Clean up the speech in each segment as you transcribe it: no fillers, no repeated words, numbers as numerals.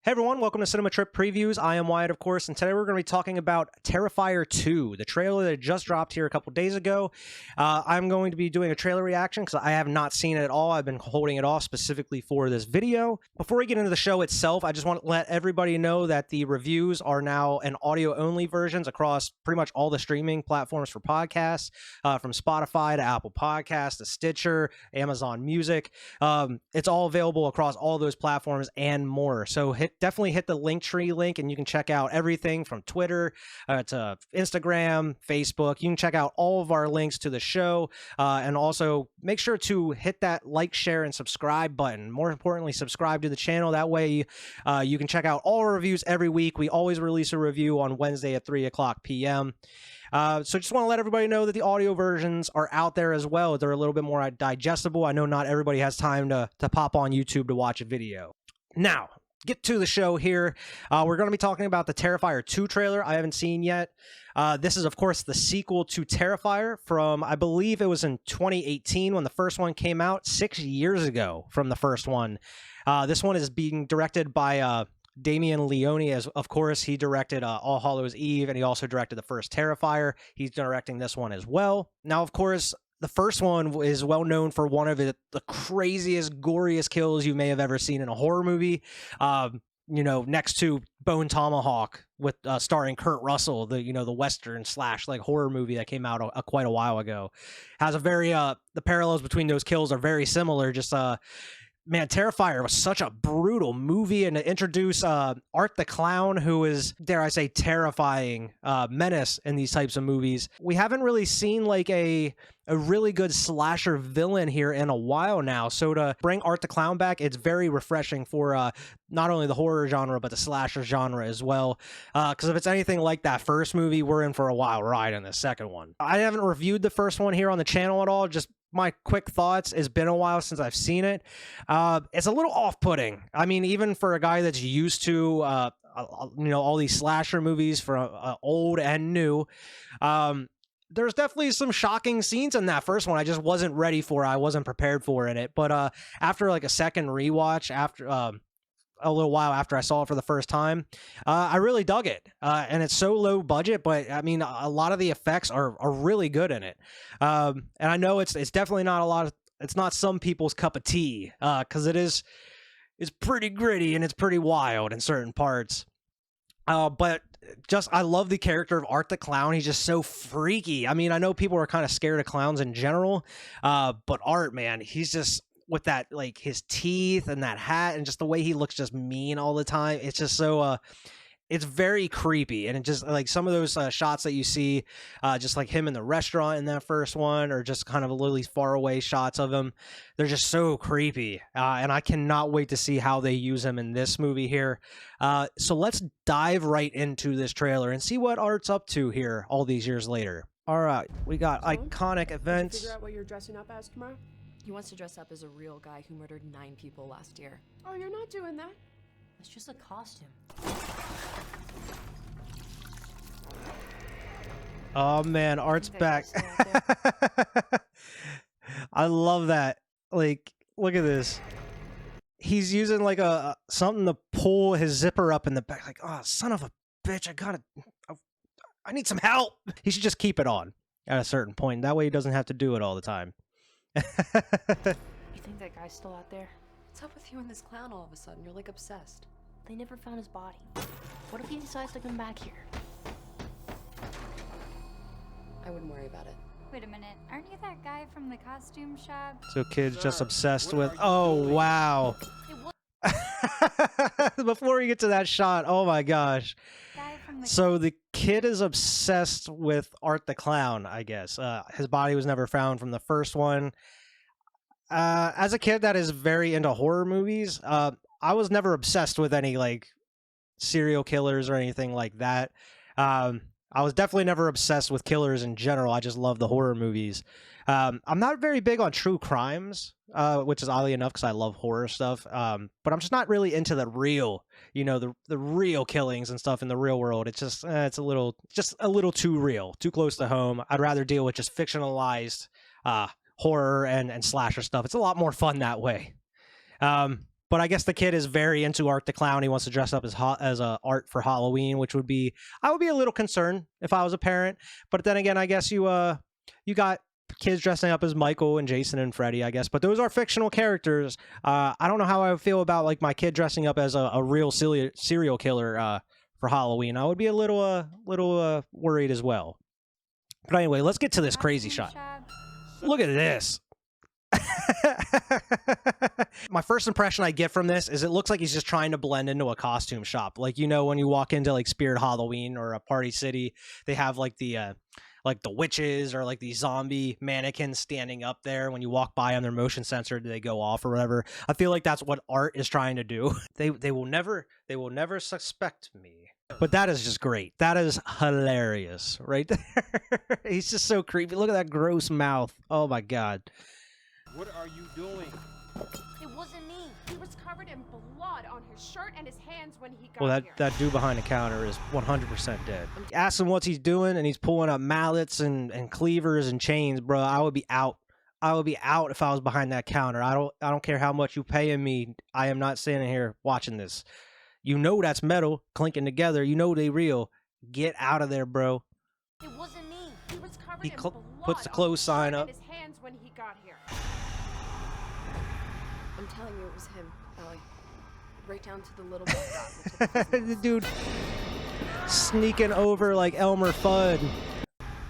Hey everyone, welcome to Cinema Trip Previews. I am Wyatt, of course, and today we're going to be talking about Terrifier 2, the trailer that just dropped here a couple days ago. I'm going to be doing a trailer reaction because I have not seen it at all. I've been holding it off specifically for this video. Before we get into the show itself, I just want to let everybody know that the reviews are now an audio-only versions across pretty much all the streaming platforms for podcasts, from Spotify to Apple Podcasts to Stitcher, Amazon Music. It's all available across all those platforms and more. So definitely hit the Linktree link and you can check out everything from Twitter to Instagram, Facebook. You can check out all of our links to the show, and also make sure to hit that like, share, and subscribe button. More importantly, subscribe to the channel. That way you can check out all our reviews every week. We always release a review on Wednesday at 3 o'clock p.m. So just want to let everybody know that the audio versions are out there as well. They're a little bit more digestible. I know not everybody has time to pop on YouTube to watch a video. Now, get to the show here. We're going to be talking about the Terrifier 2 trailer I haven't seen yet. This is, of course, the sequel to Terrifier from, I believe it was in 2018 when the first one came out, 6 years ago from the first one. This one is being directed by Damien Leone, as of course he directed All Hallows Eve, and he also directed the first Terrifier. He's directing this one as well. Now, of course, the first one is well known for one of the craziest, goriest kills you may have ever seen in a horror movie. You know, next to Bone Tomahawk, with starring Kurt Russell, the Western slash like horror movie that came out quite a while ago, has a very the parallels between those kills are very similar. Just man, Terrifier was such a brutal movie, and to introduce Art the Clown, who is, dare I say, terrifying menace in these types of movies. We haven't really seen like a really good slasher villain here in a while now, so to bring Art the Clown back, it's very refreshing for not only the horror genre, but the slasher genre as well, because if it's anything like that first movie, we're in for a wild ride in the second one. I haven't reviewed the first one here on the channel at all, just my quick thoughts. It's been a while since I've seen it. It's a little off-putting. I mean, even for a guy that's used to all these slasher movies from old and new, there's definitely some shocking scenes in that first one I just wasn't ready for. I wasn't prepared for in it. But after like a second rewatch, after a little while after I saw it for the first time, I really dug it. And it's so low budget, but I mean, a lot of the effects are really good in it. And I know it's definitely not it's not some people's cup of tea, because it's pretty gritty and it's pretty wild in certain parts. But just, I love the character of Art the Clown. He's just so freaky. I mean, I know people are kind of scared of clowns in general, but Art, man, he's just, with that, like, his teeth and that hat and just the way he looks just mean all the time. It's just so, it's very creepy. And it just, like, some of those shots that you see, just like him in the restaurant in that first one, or just kind of a little far away shots of him, they're just so creepy. And I cannot wait to see how they use him in this movie here. So let's dive right into this trailer and see what Art's up to here all these years later. All right, we got iconic events. Figure out what you're dressing up as tomorrow? He wants to dress up as a real guy who murdered 9 people last year. Oh, you're not doing that. It's just a costume. Oh man, Art's back. I love that. Like, look at this. He's using like something to pull his zipper up in the back. Like, oh, son of a bitch, I need some help. He should just keep it on at a certain point. That way he doesn't have to do it all the time. You think that guy's still out there? What's up with you and this clown all of a sudden? You're like obsessed. They never found his body. What if he decides to come back here? I wouldn't worry about it. Wait a minute, aren't you that guy from the costume shop? So kid's just obsessed with, oh wow. Before we get to that shot, oh my gosh. So the kid is obsessed with Art the Clown, I guess. His body was never found from the first one. As a kid that is very into horror movies, I was never obsessed with any like serial killers or anything like that. I was definitely never obsessed with killers in general. I just love the horror movies. I'm not very big on true crimes, which is oddly enough because I love horror stuff. But I'm just not really into the real, the real killings and stuff in the real world. It's just it's a little too real, too close to home. I'd rather deal with just fictionalized horror and slasher stuff. It's a lot more fun that way. But I guess the kid is very into Art the Clown. He wants to dress up as Art for Halloween, which would be, I would be a little concerned if I was a parent. But then again, I guess you got kids dressing up as Michael and Jason and Freddy, I guess. But those are fictional characters. I don't know how I would feel about like my kid dressing up as a real serial killer for Halloween. I would be a little worried as well. But anyway, let's get to this crazy shot. Look at this. My first impression I get from this is it looks like he's just trying to blend into a costume shop. Like, you know, when you walk into like Spirit Halloween or a Party City, they have like the witches or like these zombie mannequins standing up there. When you walk by on their motion sensor, they go off or whatever. I feel like that's what Art is trying to do. They will never suspect me. But that is just great. That is hilarious right there. He's just so creepy. Look at that gross mouth. Oh my god. What are you doing? It wasn't me. He was covered in blood on his shirt and his hands when he got Well, here. that dude behind the counter is 100% dead. Ask him what he's doing, and he's pulling up mallets and cleavers and chains, bro. I would be out. I would be out if I was behind that counter. I don't care how much you paying me. I am not standing here watching this. You know that's metal clinking together. You know they real. Get out of there, bro. It wasn't me. He was covered He in blood puts the on close his sign shirt up. and his hands when he got here. I'm telling you, it was him, Allie. Right down to the little black dot on the tip of his The nose. dude sneaking over like Elmer Fudd.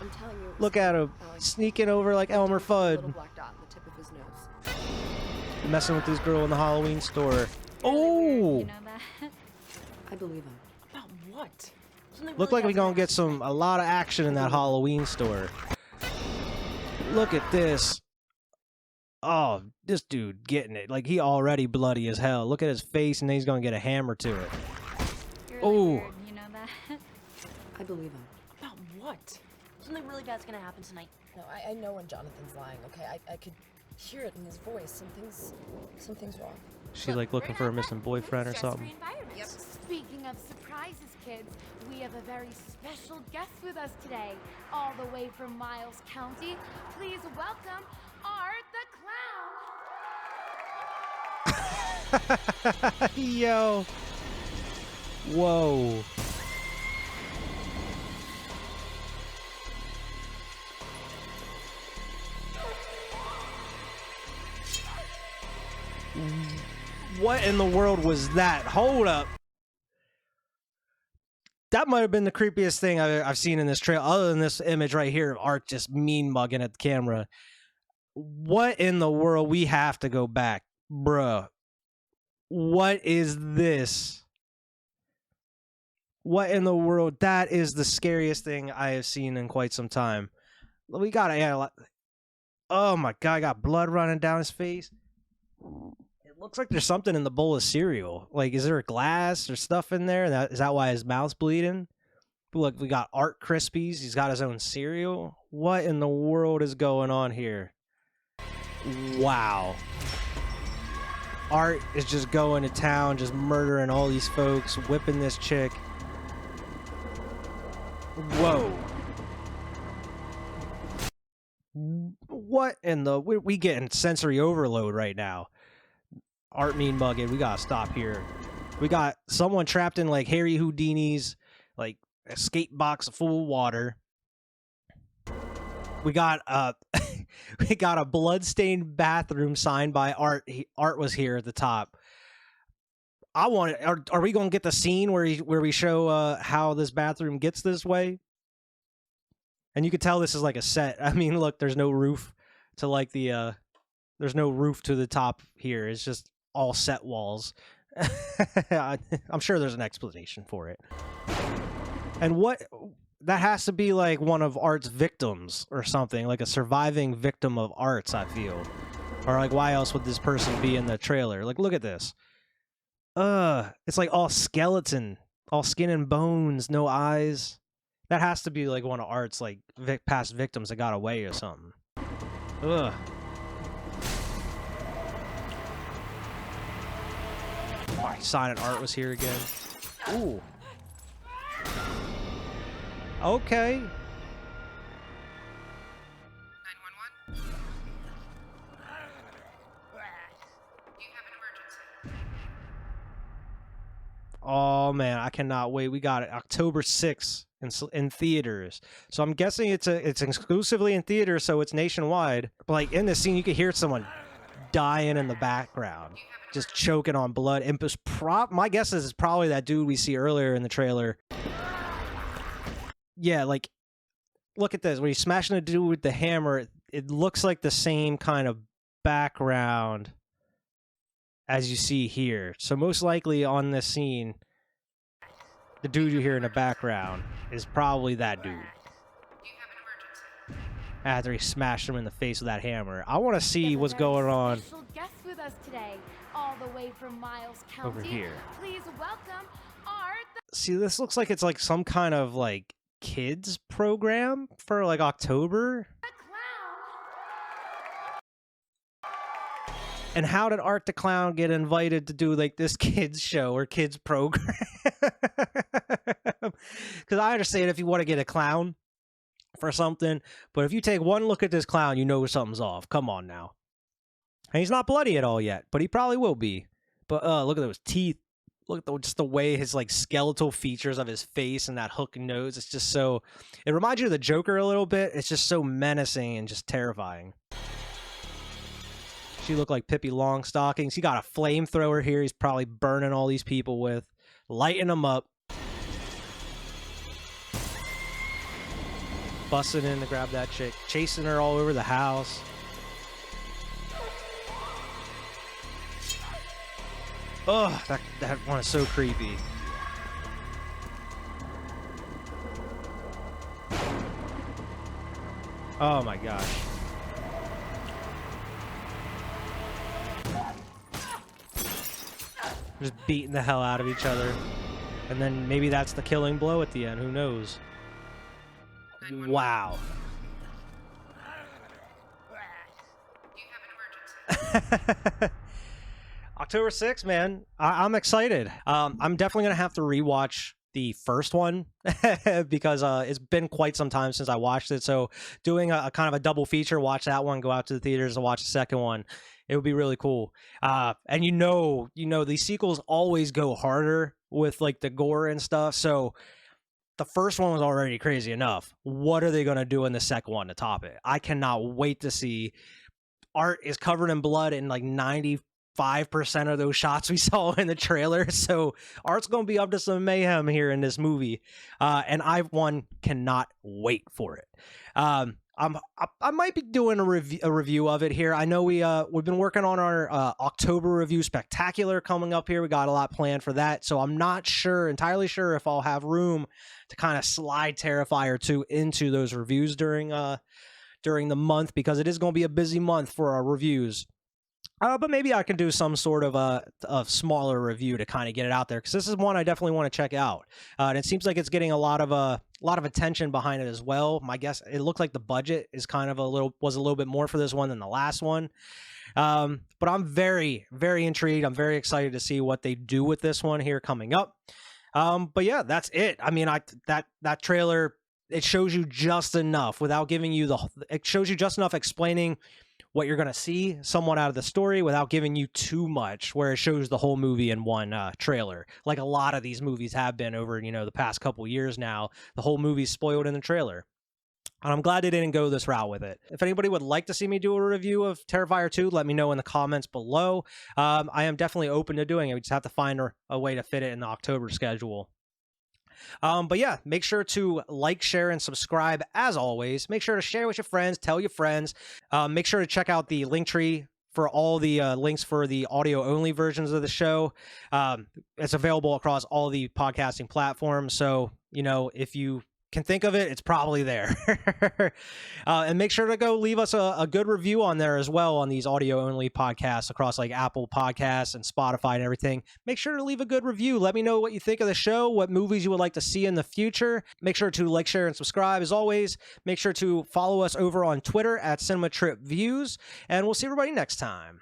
I'm telling you, it was Look at him Allie. sneaking over like Elmer Right down to the little Fudd, black dot on the tip of his nose. messing with this girl in the Halloween store. You Oh, know that? I believe him. About what? look like we gonna get a lot of action in that Halloween store. Look at this. Oh, this dude getting it. Like, he already bloody as hell. Look at his face, and then he's gonna get a hammer to it. You're Oh. really weird, you know that? I believe him. About what? Something really bad's gonna happen tonight. No, I know when Jonathan's lying, okay? I could hear it in his voice. Something's wrong. She like looking for a missing boyfriend or something. Yep. Speaking of surprises, kids, we have a very special guest with us today, all the way from Miles County. Please welcome Art the Clown. Yo. Whoa. What in the world was that? Hold up. That might have been the creepiest thing I've seen in this trail, other than this image right here of Art just mean mugging at the camera. What in the world? We have to go back. Bruh. What is this? What in the world? That is the scariest thing I have seen in quite some time. We got oh my god, I got blood running down his face. It looks like there's something in the bowl of cereal. Like, is there a glass or stuff in there? Is that why his mouth's bleeding? Look, we got Art Krispies. He's got his own cereal. What in the world is going on here? Wow. Art is just going to town, just murdering all these folks, whipping this chick. Whoa. What in the... We getting sensory overload right now. Art mean mugging. We gotta stop here. We got someone trapped in like Harry Houdini's like escape box full of water. We got we got a bloodstained bathroom signed by Art. Art was here at the top. I want it. Are we gonna get the scene where we show how this bathroom gets this way? And you could tell this is like a set. I mean, look, there's no roof to like the there's no roof to the top here. It's just all set walls. I'm sure there's an explanation for it. And what that has to be like one of Art's victims or something, like a surviving victim of Art's, I feel. Or like, why else would this person be in the trailer? Like, look at this. It's like all skeleton, all skin and bones, no eyes. That has to be like one of Art's like past victims that got away or something. Ugh. Oh, Silent Art was here again. Ooh. Okay. 911? You have an emergency. Oh man, I cannot wait. We got it October 6th in theaters. So I'm guessing it's exclusively in theaters, so it's nationwide. But like in this scene, you could hear someone dying in the background, just choking on blood. And my guess is it's probably that dude we see earlier in the trailer. Yeah, like look at this. When he's smashing the dude with the hammer, it looks like the same kind of background as you see here. So most likely on this scene, the dude you hear in the background is probably that dude. After he smashed him in the face with that hammer. I want to see what's going on Special guest with us today, all the way from Miles County. over here. Please welcome our See, this looks like it's like some kind of like kids program for like October. And how did Art the Clown get invited to do like this kids show or kids program? Because I understand if you want to get a clown for something, but if you take one look at this clown, you know something's off. Come on now. And he's not bloody at all yet, but he probably will be. But look at those teeth. Look at just the way his like skeletal features of his face and that hook nose. It's just so. It reminds you of the Joker a little bit. It's just so menacing and just terrifying. She looked like Pippi Longstockings. He got a flamethrower here. He's probably burning all these people with, lighting them up. Busting in to grab that chick, chasing her all over the house. Ugh, that one is so creepy. Oh my gosh. Just beating the hell out of each other. And then maybe that's the killing blow at the end. Who knows? Wow. October 6th, man. I'm excited. I'm definitely going to have to rewatch the first one because it's been quite some time since I watched it. So doing a kind of a double feature, watch that one, go out to the theaters and watch the second one. It would be really cool. And you know, these sequels always go harder with like the gore and stuff. So the first one was already crazy enough. What are they going to do in the second one to top it? I cannot wait to see. Art is covered in blood in like 95% of those shots we saw in the trailer. So Art's going to be up to some mayhem here in this movie. And I, cannot wait for it. I might be doing a review of it here. I know we've been working on our October review spectacular coming up here. We got a lot planned for that, so I'm not entirely sure if I'll have room to kind of slide Terrifier 2 into those reviews during the month, because it is going to be a busy month for our reviews. But maybe I can do some sort of a smaller review to kind of get it out there, because this is one I definitely want to check out. And it seems like it's getting a lot of attention behind it as well. My guess, it looked like the budget is kind of was a little bit more for this one than the last one. But I'm very, very intrigued. I'm very excited to see what they do with this one here coming up. But yeah, that's it. I mean, that trailer, it shows you just enough without giving you it shows you just enough explaining what you're going to see somewhat out of the story without giving you too much, where it shows the whole movie in one trailer, like a lot of these movies have been over, the past couple years now. The whole movie's spoiled in the trailer. And I'm glad they didn't go this route with it. If anybody would like to see me do a review of Terrifier 2, let me know in the comments below. I am definitely open to doing it. We just have to find a way to fit it in the October schedule. But yeah, make sure to like, share, and subscribe as always. Make sure to share with your friends, tell your friends. Make sure to check out the link tree for all the links for the audio-only versions of the show. It's available across all the podcasting platforms. So, if you can think of it, it's probably there. And make sure to go leave us a good review on there as well on these audio-only podcasts across like Apple Podcasts and Spotify and everything. Make sure to leave a good review. Let me know what you think of the show, what movies you would like to see in the future. Make sure to like, share, and subscribe as always. Make sure to follow us over on Twitter at CinemaTripViews, and we'll see everybody next time.